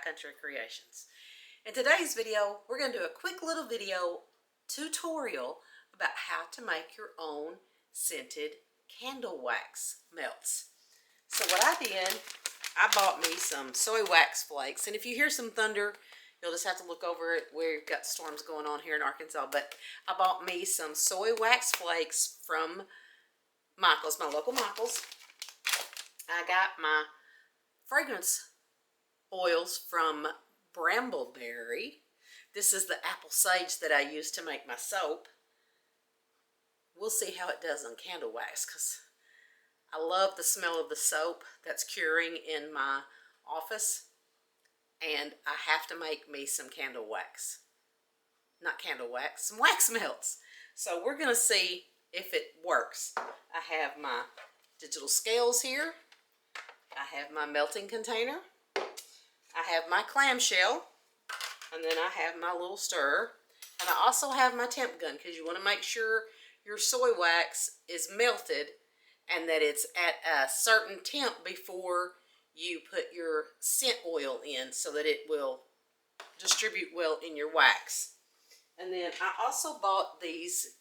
Country Creations. In today's video, we're going to do a quick little video tutorial about how to make your own scented candle wax melts. So what I did, I bought me some soy wax flakes, and if you hear some thunder, you'll just have to look over it. We've got storms going on here in Arkansas, but I bought me some soy wax flakes from Michael's, my local Michael's. I got my fragrance oils from Brambleberry. This is the apple sage that I use to make my soap. We'll see how it does on candle wax because I love the smell of the soap that's curing in my office, and I have to make me some candle wax. Not candle wax, some wax melts. So we're going to see if it works. I have my digital scales here. I have my melting container. I have my clamshell. And then I have my little stirrer. And I also have my temp gun because you want to make sure your soy wax is melted and that it's at a certain temp before you put your scent oil in so that it will distribute well in your wax. And then I also bought these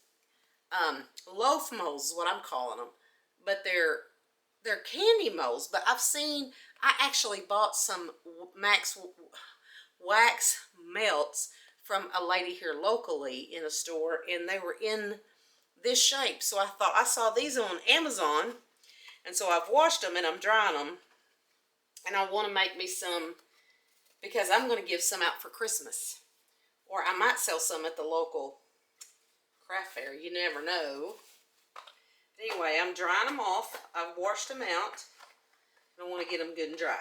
loaf molds, what I'm calling them, but they're candy molds. But I actually bought some Max wax melts from a lady here locally in a store, and they were in this shape. So I thought, I saw these on Amazon, and so I've washed them and I'm drying them, and I want to make me some because I'm going to give some out for Christmas, or I might sell some at the local craft fair. You never know. Anyway, I'm drying them off. I've washed them out. I want to get them good and dry.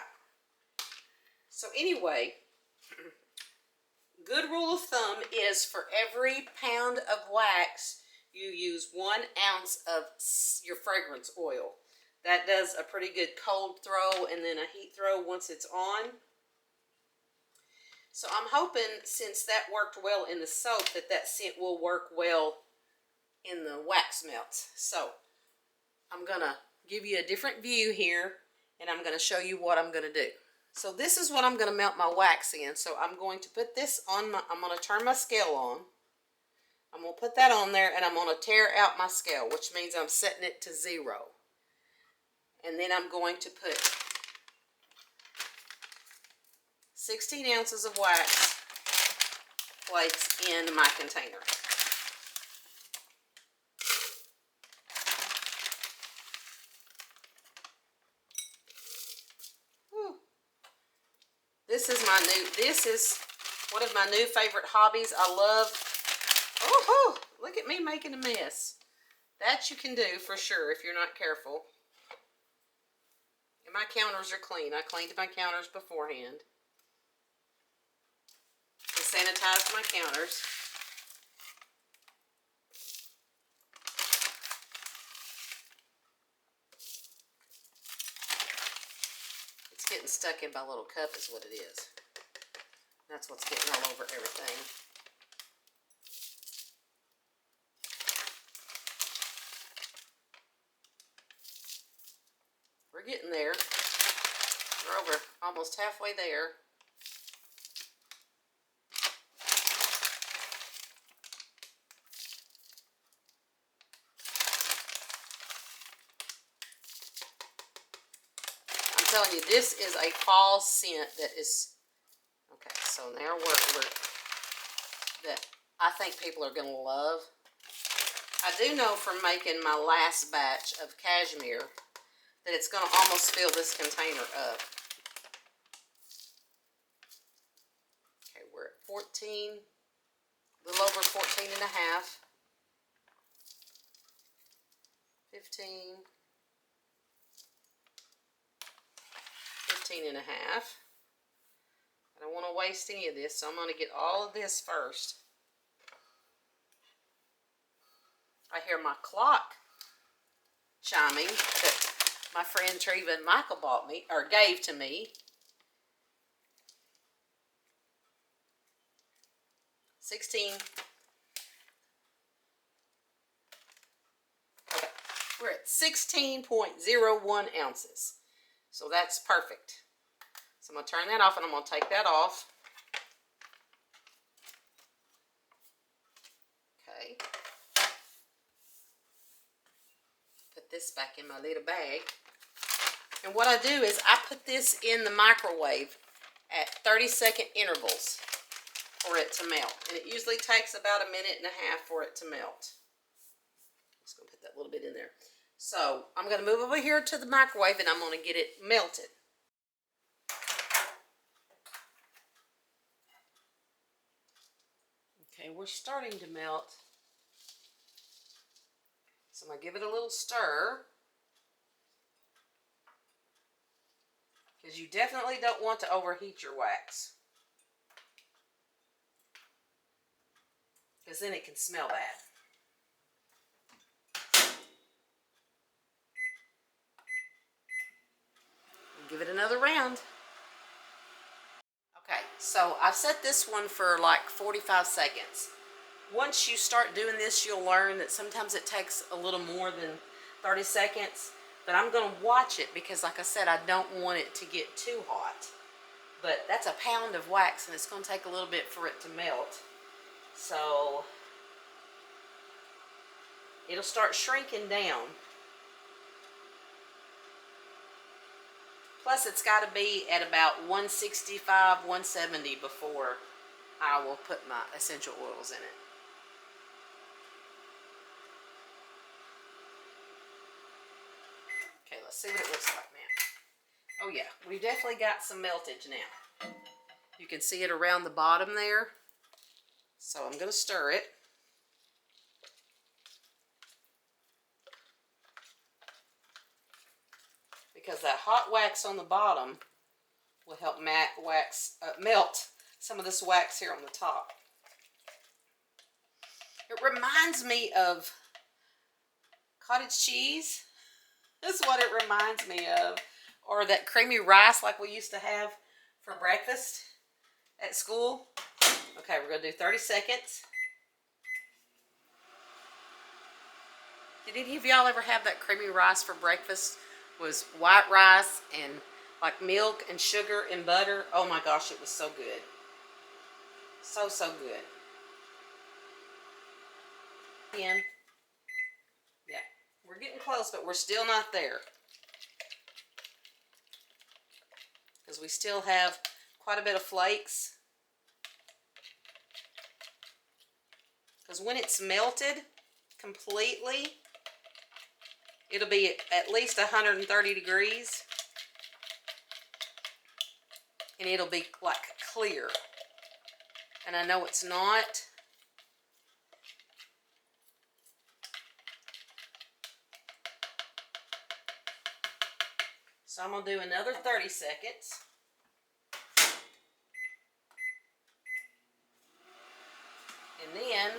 So anyway, good rule of thumb is for every pound of wax, you use 1 ounce of your fragrance oil. That does a pretty good cold throw and then a heat throw once it's on. So I'm hoping, since that worked well in the soap, that scent will work well in the wax melts. So I'm going to give you a different view here, and I'm going to show you what I'm going to do. So this is what I'm going to melt my wax in. So I'm going to put this on I'm going to turn my scale on. I'm going to put that on there, and I'm going to tear out my scale, which means I'm setting it to 0. And then I'm going to put 16 ounces of wax flakes in my container. This is one of my new favorite hobbies. I love, look at me making a mess. That you can do for sure if you're not careful. And my counters are clean. I cleaned my counters beforehand. I sanitized my counters. It's getting stuck in my little cup is what it is. That's what's getting all over everything. We're getting there. We're over almost halfway there. I'm telling you, this is a fall scent that is okay. So now that I think people are going to love. I do know from making my last batch of cashmere that it's going to almost fill this container up. Okay, we're at 14, a little over 14 and a half. 15. 15 and a half. I don't want to waste any of this, so I'm going to get all of this first. I hear my clock chiming that my friend Treva and Michael bought me, or gave to me. 16. Okay, we're at 16.01 ounces. So that's perfect. So I'm going to turn that off and I'm going to take that off. Okay. Put this back in my little bag. And what I do is I put this in the microwave at 30-second intervals for it to melt. And it usually takes about 1.5 minutes for it to melt. I'm just going to put that little bit in there. So I'm going to move over here to the microwave and I'm going to get it melted. Okay, we're starting to melt. So I'm going to give it a little stir. Because you definitely don't want to overheat your wax. Because then it can smell bad. Give it another round. Okay, so I've set this one for like 45 seconds. Once you start doing this, you'll learn that sometimes it takes a little more than 30 seconds. But I'm going to watch it because, like I said, I don't want it to get too hot. But that's a pound of wax and it's going to take a little bit for it to melt. So it'll start shrinking down. Plus, it's got to be at about 165, 170 before I will put my essential oils in it. Okay, let's see what it looks like now. Oh yeah, we've definitely got some meltage now. You can see it around the bottom there. So I'm going to stir it. Because that hot wax on the bottom will help melt some of this wax here on the top. It reminds me of cottage cheese. That's what it reminds me of. Or that creamy rice like we used to have for breakfast at school. Okay, we're going to do 30 seconds. Did any of y'all ever have that creamy rice for breakfast? Was white rice and like milk and sugar and butter. Oh my gosh, it was so good. So good. Again. Yeah, we're getting close, but we're still not there. Because we still have quite a bit of flakes. Because when it's melted completely, it'll be at least 130 degrees. And it'll be like clear. And I know it's not. So I'm going to do another 30 seconds. And then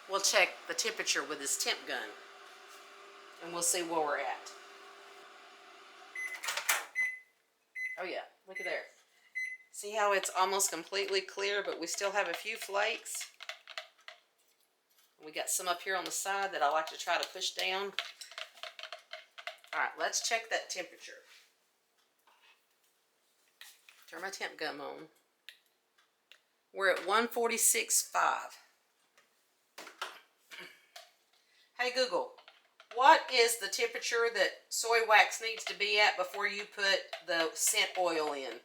we'll check the temperature with this temp gun. And we'll see where we're at. Oh yeah, look at there. See how it's almost completely clear, but we still have a few flakes. We got some up here on the side that I like to try to push down. Alright, let's check that temperature. Turn my temp gun on. We're at 146.5. Hey Google, what is the temperature that soy wax needs to be at before you put the scent oil in?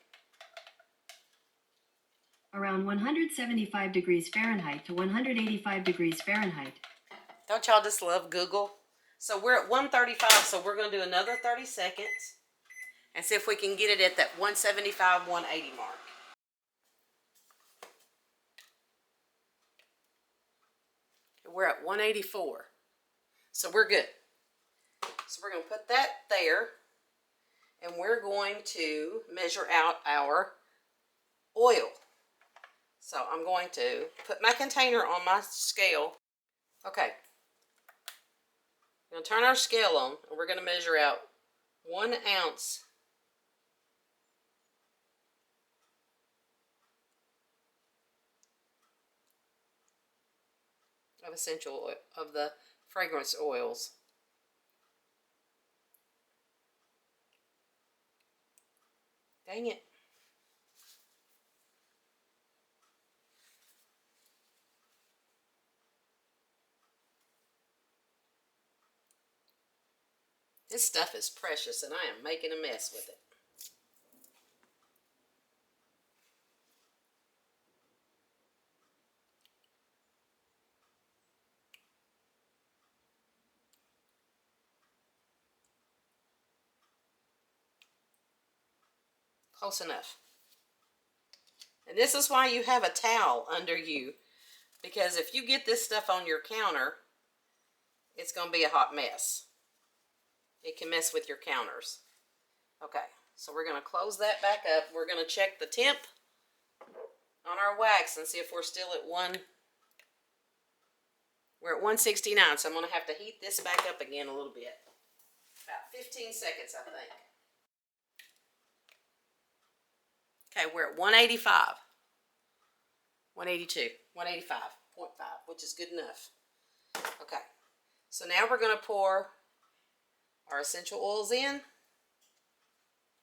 Around 175 degrees Fahrenheit to 185 degrees Fahrenheit. Don't y'all just love Google? So we're at 135, so we're going to do another 30 seconds and see if we can get it at that 175, 180 mark. We're at 184. So we're good. So we're going to put that there and we're going to measure out our oil. So I'm going to put my container on my scale. Okay. We're going to turn our scale on and we're going to measure out 1 ounce of essential oil, of the fragrance oils. Dang it. This stuff is precious and I am making a mess with it. Close enough. And this is why you have a towel under you, because if you get this stuff on your counter, it's going to be a hot mess. It can mess with your counters. Okay, so we're going to close that back up. We're going to check the temp on our wax and see if we're still at we're at 169, so I'm going to have to heat this back up again a little bit. About 15 seconds, I think. Okay, we're at 185, 182, 185.5, which is good enough. Okay, so now we're going to pour our essential oils in.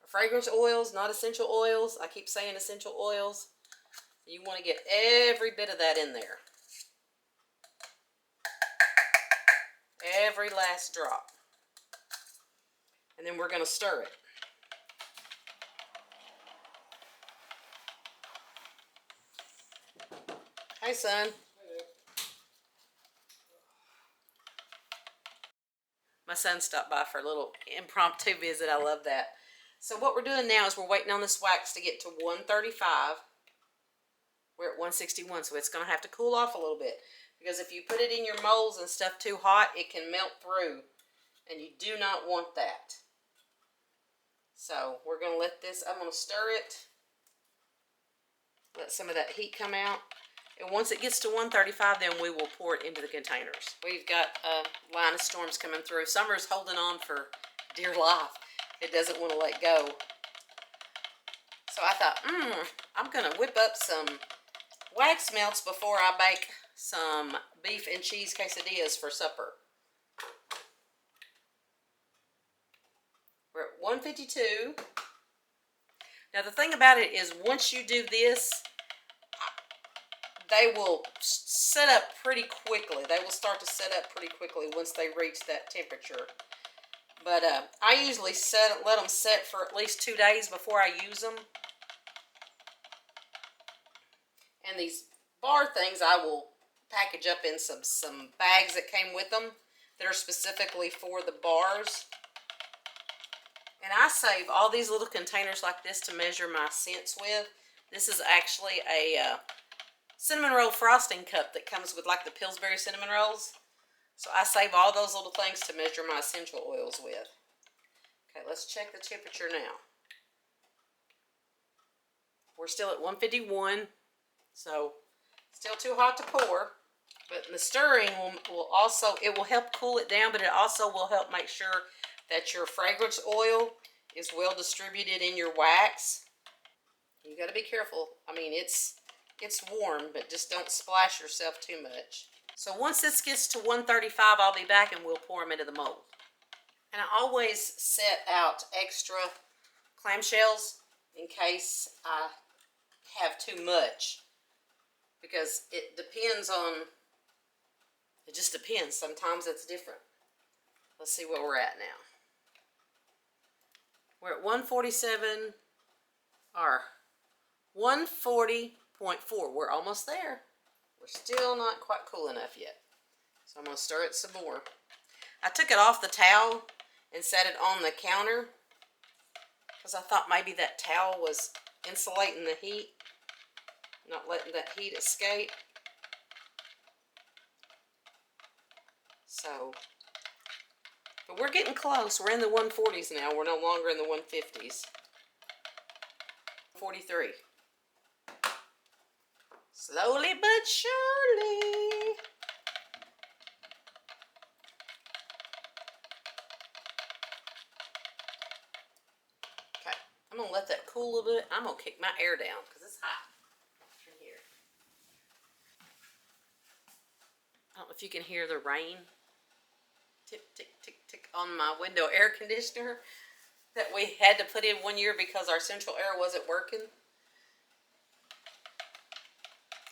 Our fragrance oils, not essential oils. I keep saying essential oils. You want to get every bit of that in there. Every last drop. And then we're going to stir it. Hey, son. My son stopped by for a little impromptu visit. I love that. So what we're doing now is we're waiting on this wax to get to 135. We're at 161, so it's going to have to cool off a little bit. Because if you put it in your molds and stuff too hot, it can melt through. And you do not want that. So we're going to let this, I'm going to stir it. Let some of that heat come out. And once it gets to 135, then we will pour it into the containers. We've got a line of storms coming through. Summer's holding on for dear life. It doesn't want to let go. So I thought, I'm going to whip up some wax melts before I bake some beef and cheese quesadillas for supper. We're at 152. Now the thing about it is once you do this, they will set up pretty quickly. They will start to set up pretty quickly once they reach that temperature. But I usually let them set for at least 2 days before I use them. And these bar things I will package up in some bags that came with them that are specifically for the bars. And I save all these little containers like this to measure my scents with. This is actually a cinnamon roll frosting cup that comes with like the Pillsbury cinnamon rolls. So I save all those little things to measure my essential oils with. Okay, let's check the temperature now. We're still at 151, so still too hot to pour. But the stirring will also, it will help cool it down, but it also will help make sure that your fragrance oil is well distributed in your wax. You got to be careful. I mean, it's warm, but just don't splash yourself too much. So once this gets to 135, I'll be back and we'll pour them into the mold. And I always set out extra clamshells in case I have too much, because it depends on, it just depends. Sometimes it's different. Let's see where we're at now. We're at 147, or 140.4. We're almost there. We're still not quite cool enough yet. So I'm going to stir it some more. I took it off the towel and set it on the counter because I thought maybe that towel was insulating the heat, not letting that heat escape. So, but we're getting close. We're in the 140s now. We're no longer in the 150s. 43. Slowly but surely. Okay, I'm going to let that cool a little bit. I'm going to kick my air down because it's hot in here. I don't know if you can hear the rain. Tick, tick, tick, tick on my window air conditioner that we had to put in one year because our central air wasn't working.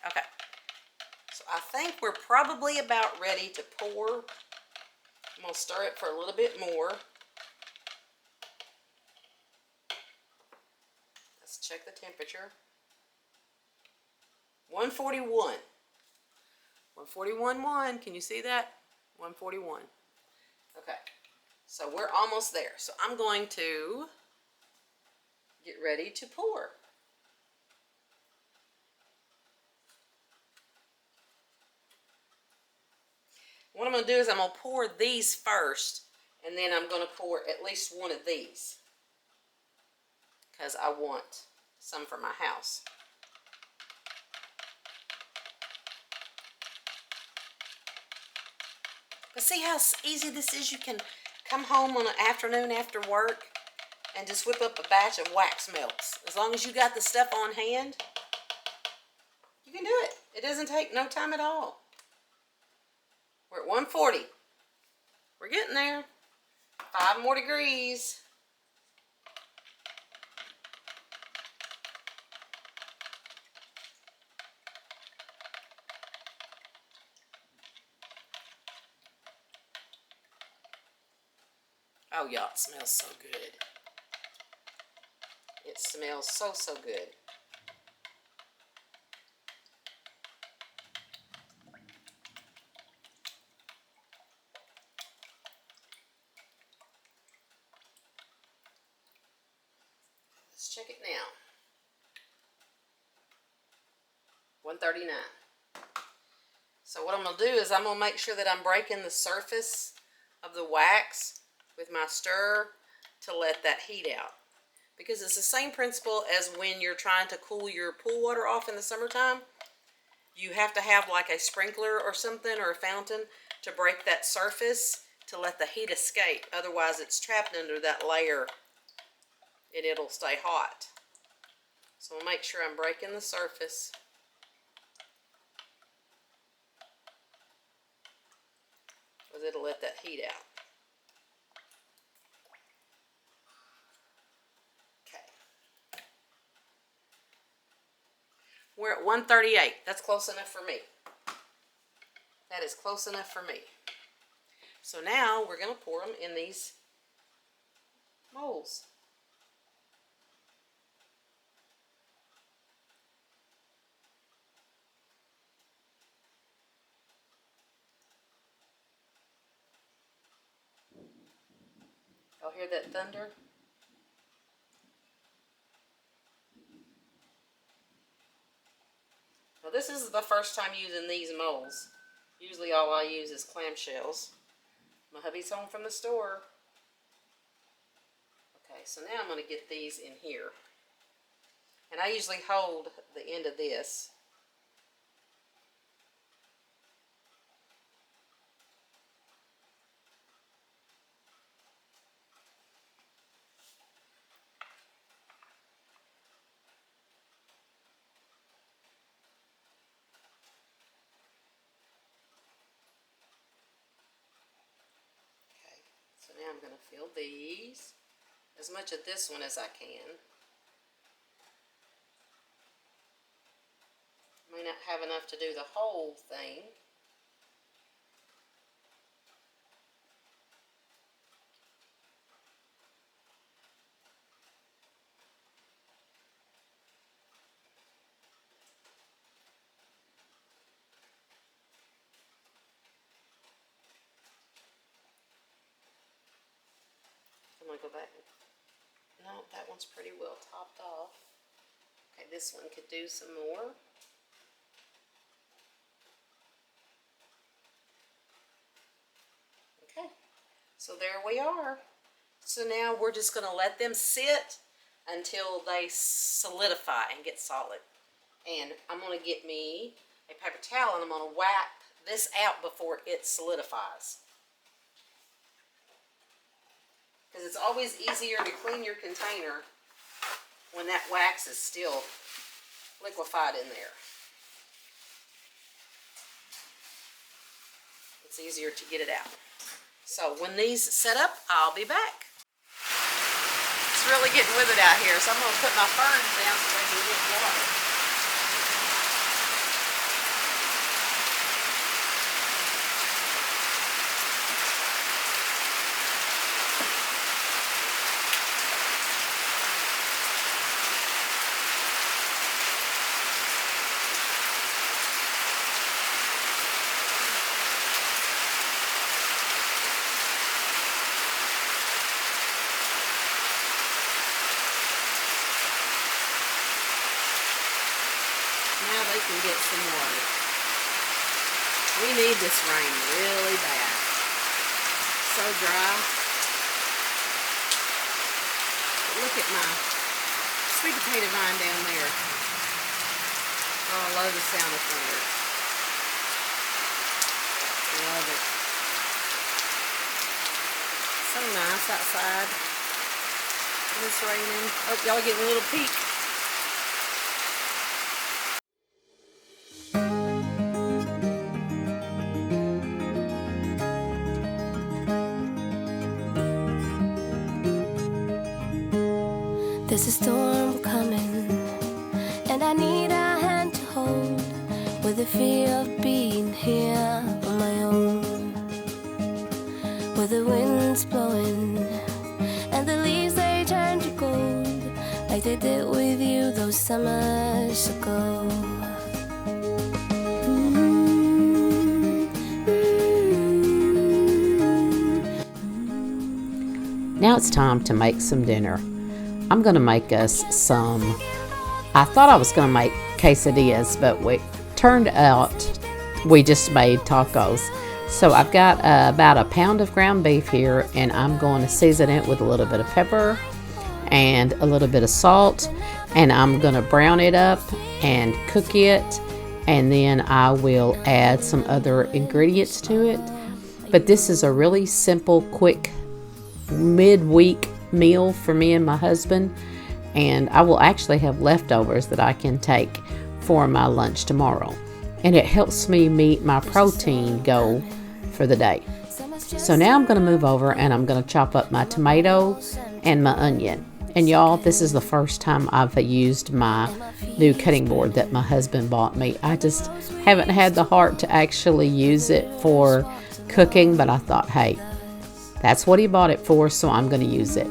Okay, so I think we're probably about ready to pour. I'm going to stir it for a little bit more. check the temperature. 141. 141.1. Can you see that? 141. Okay. So we're almost there. So I'm going to get ready to pour. What I'm going to do is I'm going to pour these first, and then I'm going to pour at least one of these, because I want some for my house. But see how easy this is? You can come home on an afternoon after work and just whip up a batch of wax melts. As long as you got the stuff on hand, you can do it. It doesn't take no time at all. We're at 140. We're getting there. 5 more degrees. Oh, y'all, it smells so good. It smells so good. Let's check it now. 139. So what I'm going to do is I'm going to make sure that I'm breaking the surface of the wax with my stirrer to let that heat out. Because it's the same principle as when you're trying to cool your pool water off in the summertime. You have to have like a sprinkler or something, or a fountain, to break that surface to let the heat escape. Otherwise it's trapped under that layer and it'll stay hot. So I'll make sure I'm breaking the surface. Because it'll let that heat out. Okay. We're at 138. That's close enough for me. That is close enough for me. So now we're going to pour them in these molds. Y'all hear that thunder? Now this is the first time using these molds. Usually all I use is clamshells. My hubby's home from the store. Okay, so now I'm going to get these in here. And I usually hold the end of this. So now I'm going to fill these, as much of this one as I can. May not have enough to do the whole thing. I'm going to go back. No, that one's pretty well topped off. Okay, this one could do some more. Okay, so there we are. So now we're just going to let them sit until they solidify and get solid. And I'm going to get me a paper towel and I'm going to wipe this out before it solidifies. Because it's always easier to clean your container when that wax is still liquefied in there. It's easier to get it out. So when these set up, I'll be back. It's really getting with it out here, so I'm going to put my ferns down so they can get water. can get some water. We need this rain really bad. So dry. But look at my sweet potato vine down there. Oh, I love the sound of thunder. Love it. So nice outside. When it's raining. Oh, y'all are getting a little peek. There's a storm coming, and I need a hand to hold, with the fear of being here on my own. Where the wind's blowing, and the leaves they turn to gold, like they did with you those summers ago. Now it's time to make some dinner. I'm going to make us some, I thought I was going to make quesadillas, but turned out we just made tacos. So I've got about a pound of ground beef here, and I'm going to season it with a little bit of pepper and a little bit of salt, and I'm going to brown it up and cook it, and then I will add some other ingredients to it. But this is a really simple, quick midweek meal for me and my husband, and I will actually have leftovers that I can take for my lunch tomorrow, and it helps me meet my protein goal for the day. So now I'm going to move over and I'm going to chop up my tomato and my onion. And y'all, this is the first time I've used my new cutting board that my husband bought me. I just haven't had the heart to actually use it for cooking, but I thought, hey, that's what he bought it for, so I'm going to use it.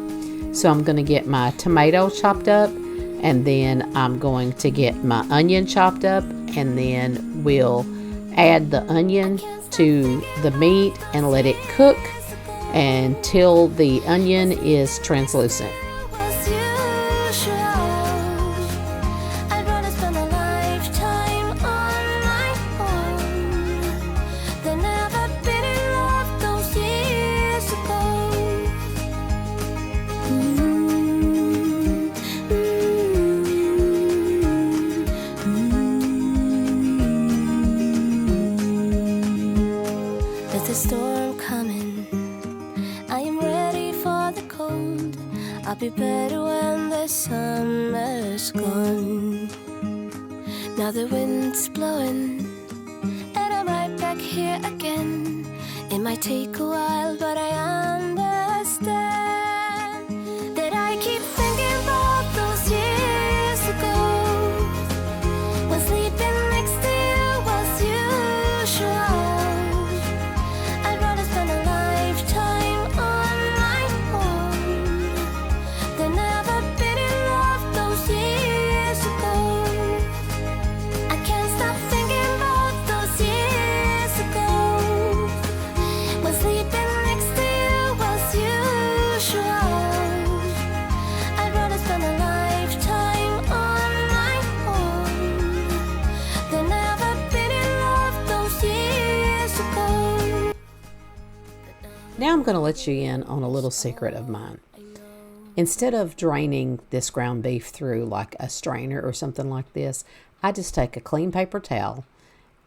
So I'm going to get my tomato chopped up, and then I'm going to get my onion chopped up, and then we'll add the onion to the meat and let it cook until the onion is translucent. There's a storm coming, I am ready for the cold. I'll be better when the summer's gone. Now the wind's blowing, and I'm right back here again. It might take a while, but I understand that I keep thinking about those years ago, when sleeping next to you was usual. I'd rather spend a lifetime on my own than ever been in love those years ago. I can't stop thinking about those years ago, when sleeping next to you was usual. I'd rather spend a lifetime on my own than ever been in love those years ago. Now I'm going to let you in on a little secret of mine. Instead of draining this ground beef through like a strainer or something like this, I just take a clean paper towel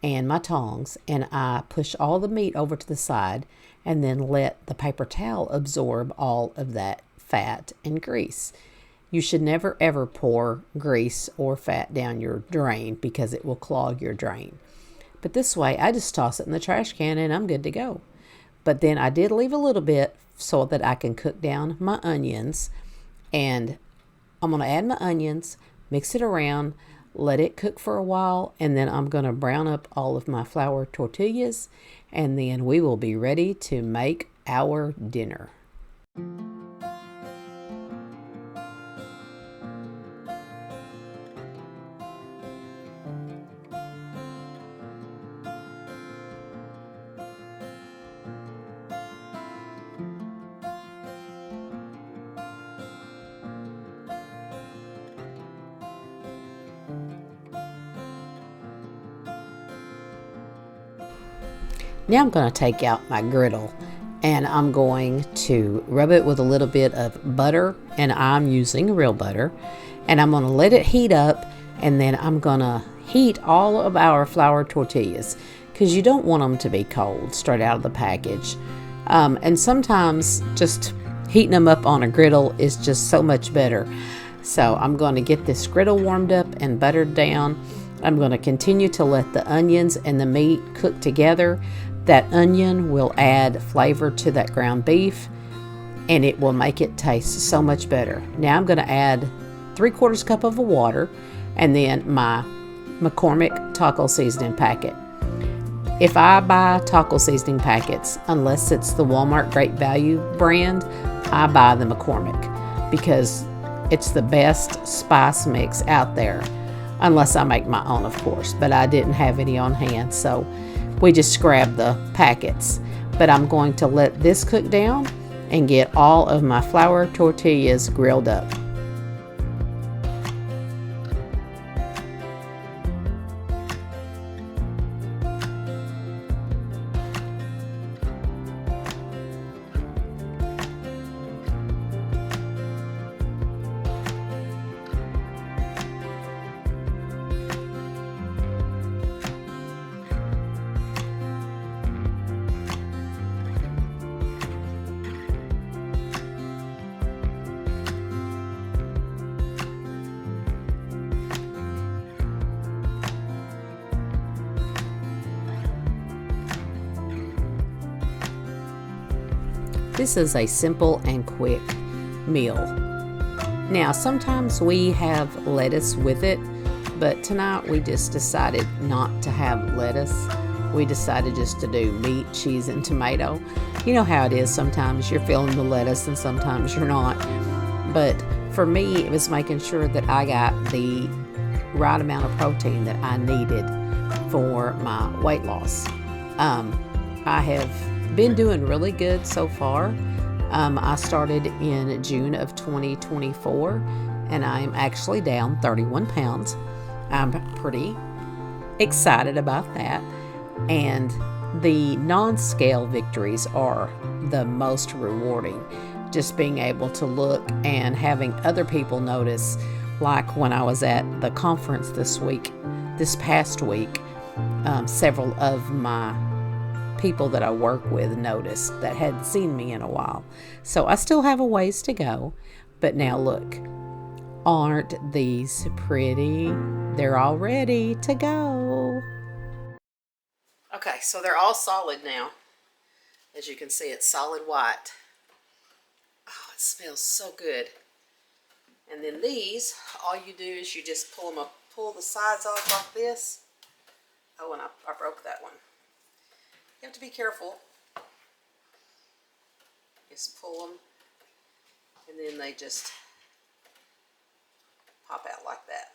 and my tongs, and I push all the meat over to the side and then let the paper towel absorb all of that fat and grease. You should never ever pour grease or fat down your drain because it will clog your drain. But this way, I just toss it in the trash can and I'm good to go. But then I did leave a little bit so that I can cook down my onions, and I'm going to add my onions, mix it around, let it cook for a while, and then I'm going to brown up all of my flour tortillas, and then we will be ready to make our dinner. Now I'm going to take out my griddle and I'm going to rub it with a little bit of butter, and I'm using real butter, and I'm going to let it heat up, and then I'm going to heat all of our flour tortillas because you don't want them to be cold straight out of the package. And sometimes just heating them up on a griddle is just so much better. So I'm going to get this griddle warmed up and buttered down. I'm going to continue to let the onions and the meat cook together. That onion will add flavor to that ground beef, and it will make it taste so much better. Now I'm going to add 3/4 cup of water, and then my McCormick taco seasoning packet. If I buy taco seasoning packets, unless it's the Walmart Great Value brand, I buy the McCormick because it's the best spice mix out there, unless I make my own, of course, but I didn't have any on hand, so we just grabbed the packets. But I'm going to let this cook down and get all of my flour tortillas grilled up. This is a simple and quick meal. Now, sometimes we have lettuce with it, but tonight we just decided not to have lettuce. We decided just to do meat, cheese, and tomato. You know how it is, sometimes you're feeling the lettuce and sometimes you're not. But for me, it was making sure that I got the right amount of protein that I needed for my weight loss. I have been doing really good so far. I started in June of 2024, and I'm actually down 31 pounds. I'm pretty excited about that. And the non-scale victories are the most rewarding. Just being able to look and having other people notice, like when I was at the conference this past week, several of my people that I work with noticed that hadn't seen me in a while. So I still have a ways to go, but now look, aren't these pretty? They're all ready to go. Okay, so they're all solid now. As you can see, it's solid white. Oh, it smells so good. And then these, all you do is you just pull them up, pull the sides off like this. Oh, and I broke that one. You have to be careful. Just pull them, and then they just pop out like that.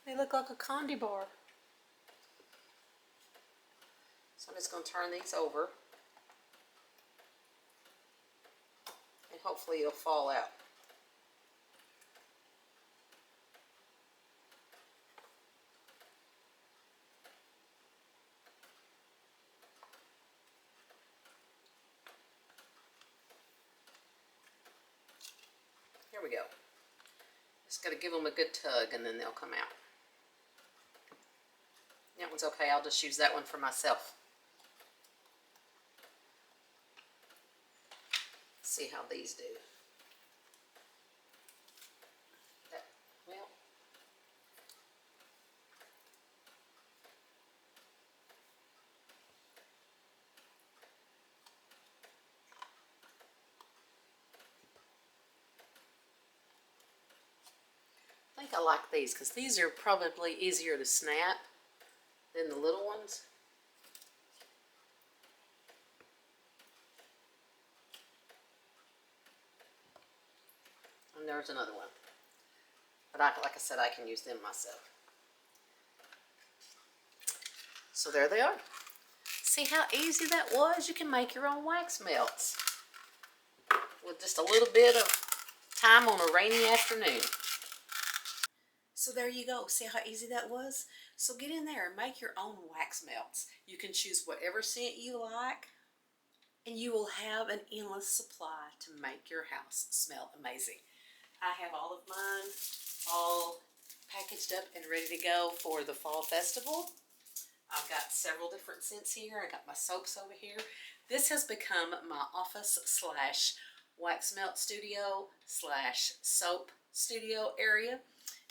They look like a candy bar. So I'm just going to turn these over, and hopefully it'll fall out. Here we go. Just got to give them a good tug and then they'll come out. That one's okay. I'll just use that one for myself. See how these do. Well, I think I like these because these are probably easier to snap than the little ones. And there's another one. But like I said, I can use them myself. So there they are. See how easy that was? You can make your own wax melts with just a little bit of time on a rainy afternoon. So there you go. See how easy that was? So get in there and make your own wax melts. You can choose whatever scent you like, and you will have an endless supply to make your house smell amazing. I have all of mine all packaged up and ready to go for the fall festival. I've got several different scents here. I got my soaps over here. This has become my office slash wax melt studio slash soap studio area.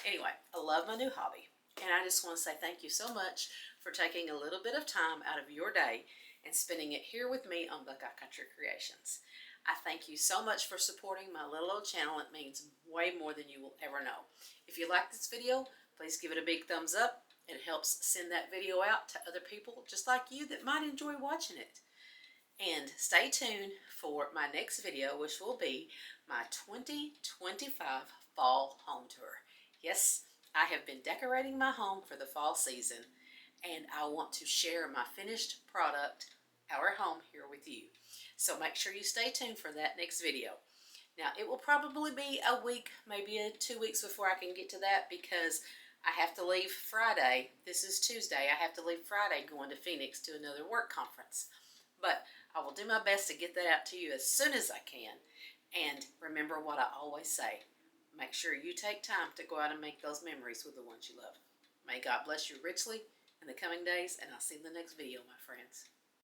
Anyway, I love my new hobby, and I just want to say thank you so much for taking a little bit of time out of your day and spending it here with me on Buckeye Country Creations. I thank you so much for supporting my little old channel. It means way more than you will ever know. If you like this video, please give it a big thumbs up. It helps send that video out to other people just like you that might enjoy watching it. And stay tuned for my next video, which will be my 2025 fall home tour. Yes, I have been decorating my home for the fall season, and I want to share my finished product, our home, here with you. So make sure you stay tuned for that next video. Now, it will probably be a week, maybe 2 weeks before I can get to that, because I have to leave Friday. This is Tuesday. I have to leave Friday going to Phoenix to another work conference. But I will do my best to get that out to you as soon as I can. And remember what I always say. Make sure you take time to go out and make those memories with the ones you love. May God bless you richly in the coming days, and I'll see you in the next video, my friends.